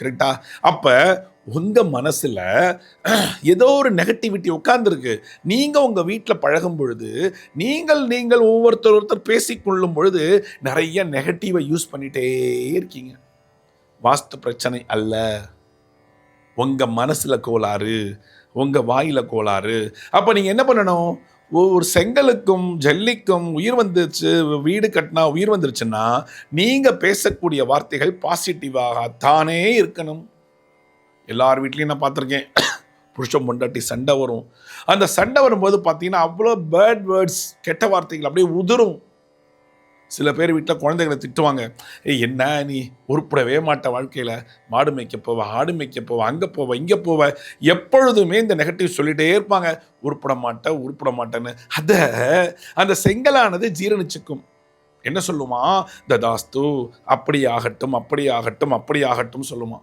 கரெக்டா? அப்ப உங்க மனசுல ஏதோ ஒரு நெகட்டிவிட்டி உட்கார்ந்திருக்கு. நீங்க உங்க வீட்ல பழகும் பொழுது, நீங்கள் ஒருத்தர் பேசிக்கொள்ளும் பொழுது, நெறைய நெகட்டிவ யூஸ் பண்ணிட்டே இருக்கீங்க. வாஸ்து பிரச்சனை அல்ல. உங்க மனசுல கோளாறு, உங்க வாயில கோளாறு. அப்ப நீங்க என்ன பண்ணணும்? ஒரு செங்கலுக்கும், ஜல்லிக்கும் உயிர் வந்துருச்சு, வீடு கட்டினா உயிர் வந்துருச்சுன்னா, நீங்க பேசக்கூடிய வார்த்தைகள் பாசிட்டிவாகத்தானே இருக்கணும். எல்லார் வீட்லயும் நான் பார்த்துருக்கேன். புருஷன் பொண்டாட்டி சண்டை வரும். அந்த சண்டை வரும்போது பார்த்தீங்கன்னா, அவ்வளோ பேட் வேர்ட்ஸ் கெட்ட வார்த்தைகள் அப்படியே உதிரும். சில பேர் வீட்ல குழந்தைகள திட்டுவாங்க. "ஏய் என்ன நீ உருப்படவே மாட்ட வாழ்க்கையில. மாடு மேய்க்க போவ, ஆடு மேய்க்க போவ, அங்க போவ, இங்க போவ." எப்பொழுதுமே இந்த நெகட்டிவ் சொல்லிட்டே இருப்பாங்க. உருப்பட மாட்ட, உருப்பட மாட்டேன்னு. அந்த செங்கலானது ஜீரணிச்சுக்கும். என்ன சொல்லுமா? "ததாஸ்து அப்படி ஆகட்டும், அப்படி ஆகட்டும், அப்படி ஆகட்டும்" சொல்லுமா.